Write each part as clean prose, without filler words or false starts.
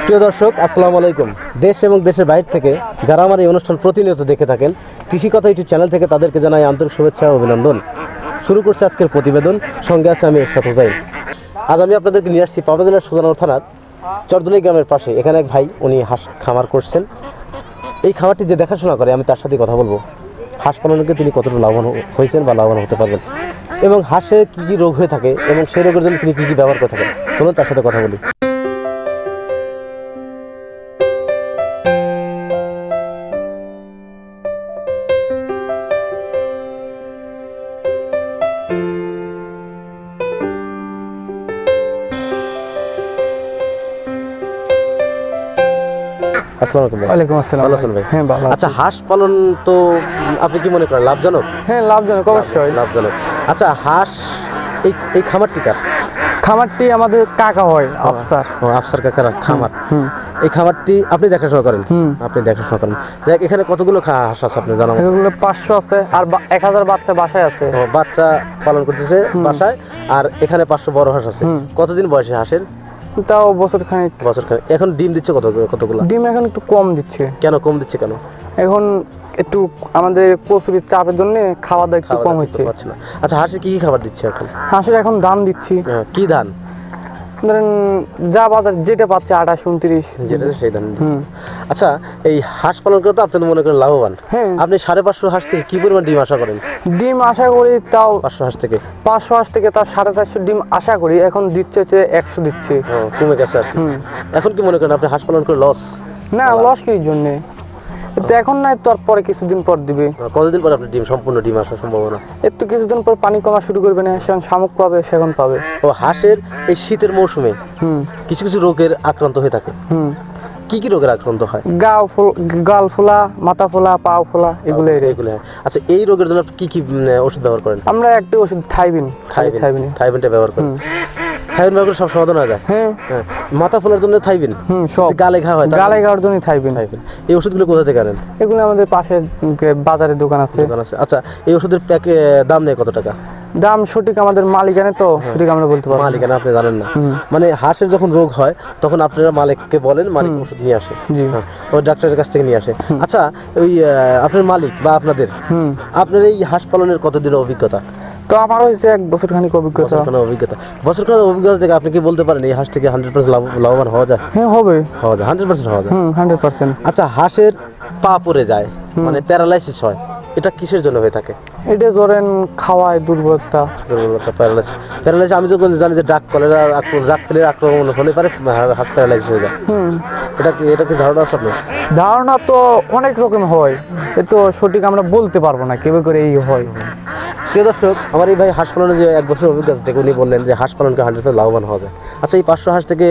প্রিয় দর্শক, আসসালামু আলাইকুম। দেশ এবং দেশের বাইরে থেকে যারা আমার এই অনুষ্ঠান প্রতিনিয়ত দেখে থাকেন, কৃষি কথা ইউটিউব চ্যানেল থেকে তাদেরকে জানাই আন্তরিক শুভেচ্ছা ও অভিনন্দন। শুরু করছে আজকের প্রতিবেদন, সঙ্গে আছে আমি এরশাদ হোসাইন। আজ আমি আপনাদেরকে নিয়ে আসছি পাবনা জেলার সুজানগর থানার চরদুলাই গ্রামের পাশে। এখানে এক ভাই, উনি হাঁস খামার করছেন। এই খামারটি যে দেখাশোনা করে, আমি তার সাথে কথা বলবো। হাঁস পালনকে তিনি কতটা লাভবান হয়েছেন বা লাভবান হতে পারবেন, এবং হাঁসের কী কী রোগ হয়ে থাকে এবং সেই রোগের জন্য তিনি কী কী ব্যবহার করে থাকেন, চলুন তার সাথে কথা বলি। ওয়ালাইকুম আসসালাম। ভালো আছেন ভাই? হ্যাঁ, ভালো। আচ্ছা, হাঁস পালন তো আপনি কি মনে করেন লাভজনক? হ্যাঁ, লাভজনক, অবশ্যই লাভজনক। আচ্ছা, হাঁস এই খামারটি কার? খামারটি আমাদের কাকা হয়, আফসার। আফসার কাকার খামার। এই খামারটি আপনি দেখাশোনা করেন? আপনি দেখাশোনা করেন। দেখ, এখানে কতগুলো হাঁস আছে আপনি জানান? এগুলো 500 আছে, আর 1000 বাচ্চা বাসায় আছে। বাচ্চা পালন করতেছে বাসায়, আর এখানে 500 বড় হাঁস আছে। কতদিন বয়সে হাঁসের? তাও বছর খানিক। এখন ডিম দিচ্ছে কতগুলো? ডিম এখন একটু কম দিচ্ছে। কেন কম দিচ্ছে কেন? এখন একটু আমাদের প্রচুর চাপের জন্য খাওয়া দাওয়া একটু কম হচ্ছে। আচ্ছা, হাঁসের কি খাবার দিচ্ছে এখন? হাঁসের এখন ধান দিচ্ছি। কি ধান? ধরেন যা বাজার যেটা পাচ্ছে 28, 29 যেটা সেই ধান। আচ্ছা, এই হাঁস পালন করে তো আপনি মনে করেন লাভবান। আপনি 550 হাঁস থেকে কি পরিমাণ ডিম আশা করেন? ডিম আশা করি তাও 500 হাঁস থেকে তাও 450 ডিম আশা করি। এখন দিচ্ছে 100 দিচ্ছে। কমে গেছে আর কি। এখন কি মনে করেন আপনি হাঁস পালন করে লস? না, লস কি জন্য? তো এখন নাই, তো আর পরে কিছুদিন পর দিবে। কতদিন পর আপনি সম্পূর্ণ ডিম আসার সম্ভাবনা? একটু কিছুদিন পর পানি কমা শুরু করবে না, সেখানে শামুক পাবে, সেখানে পাবে। ও, হাঁসের এই শীতের মৌসুমে কিছু কিছু রোগের আক্রান্ত হয়ে থাকে। কি কি রোগের আক্রান্ত হয়? গাল ফোলা, মাথা ফোলা, পা ফোলা, এগুলো। আচ্ছা, এই রোগের জন্য কি কি ওষুধ ব্যবহার করেন? আমরা একটা ওষুধ থাইবিনটা ব্যবহার করি। থাইবিন ব্যবহার করে সব সমাধান হয়ে যায়? হ্যাঁ। মাথা ফোলার জন্য থাইবিন, গালে ঘা হয় গালে ঘাওয়ার জন্য থাইবিন। এই ওষুধগুলো কোথা থেকে আনেন? এগুলো আমাদের পাশে বাজারে দোকান আছে। আচ্ছা, এই ওষুধের দাম নেই কত টাকা? দাম সঠিক আমাদের মালিকানে, তো সঠিক আমরা বলতে পারবো। মালিকানা আপনি জানেন না? মানে হাঁসের যখন রোগ হয় তখন আপনারা মালিককে বলেন, মালিক ওষুধ নিয়ে আসে, ওই ডাক্তারের কাছ থেকে নিয়ে আসে। আচ্ছা, ওই আপনার মালিক বা আপনার এই হাঁস পালনের কতদিনের অভিজ্ঞতা? তো আমার হয়েছে 1 বছর খানিক অভিজ্ঞতা। বছরখানেক অভিজ্ঞতা থেকে আপনি কি বলতে পারেন এই হাঁস থেকে 100% লাভবান হওয়া যায়? হ্যাঁ, হবে। 100% হওয়া যায়। 100%। আচ্ছা, হাঁসের পা পড়ে যায়, মানে প্যারালাইসিস হয়, এটা কিসের জন্য হয়ে থাকে? এটা ধরেন খাওয়ায় দুর্বলতা, প্যারালাইসিস। আমি যখন জানি যে ডাক কলেরা আক্রমণ হলে পারে হাঁস প্যারালাইসিস হয়ে যায়। এটা কি ধারণা আছে আপনার? ধারণা তো অনেক রকম হয়, এ তো সঠিক আমরা বলতে পারবো না কিভাবে করে এই হয়। প্রিয় দর্শক, আমার এই ভাই হাঁস পালনের যে 1 বছর অভিজ্ঞতা থেকে উনি বললেন যে হাঁস পালনকে 100% লাভবান হবে। আচ্ছা, এই 500 হাঁস থেকে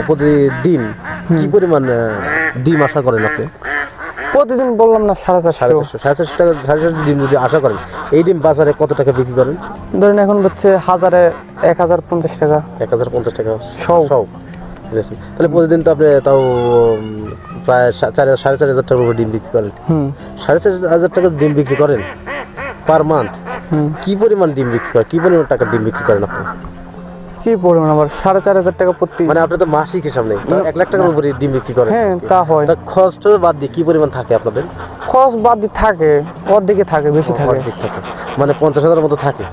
প্রতিদিন কি পরিমাণ ডিম আশা করেন আপনি? প্রতিদিন বললাম না 450 টাকা। 450 ডিম যদি আশা করেন, এই ডিম বাজারে কত টাকা বিক্রি করেন? ধরেন এখন হচ্ছে 1050 টাকা। 1050 টাকা সব। তাহলে প্রতিদিন তো আপনি তাও প্রায় 4,500 টাকার উপর ডিম বিক্রি করেন। 4,500 টাকা ডিম বিক্রি করেন পার মান্থ। কি পরিমাণ ডিম বিক্রি করেন? কি পরিমাণ টাকা ডিম বিক্রি করেন আপনি? কি পরিমাণ? আবার 4,500 টাকা প্রতি। মানে আপনি তো মাসিক হিসাব নেই, 1 লাখ টাকার উপরে ডিম বিক্রি করেন। হ্যাঁ, তা হয়। খরচ বাদ দিয়ে কি পরিমাণ থাকে আপনাদের? খরচ বাদ দিয়ে থাকে অর্ধেকে থাকে, বেশি থাকে। মানে 50,000 মতো থাকে।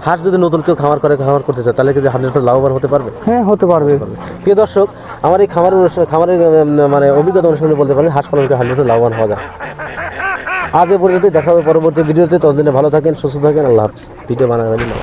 হাঁস যদি নতুন কেউ খামার করতে চায়, তাহলে কি 100% লাভবান হতে পারবে? হ্যাঁ, হতে পারবে। প্রিয় দর্শক, আমার এই খামারের মানে অভিজ্ঞতা অনুসারে বলতে পারেন হাঁস পালনকে 100% লাভবান হওয়া যায়। আজ এ পর্যন্ত, দেখা হবে পরবর্তী ভিডিওতে। ততদিনে ভালো থাকেন, সুস্থ থাকেন। আল্লাহ হাফেজ। ভিডিও বানাবেন না।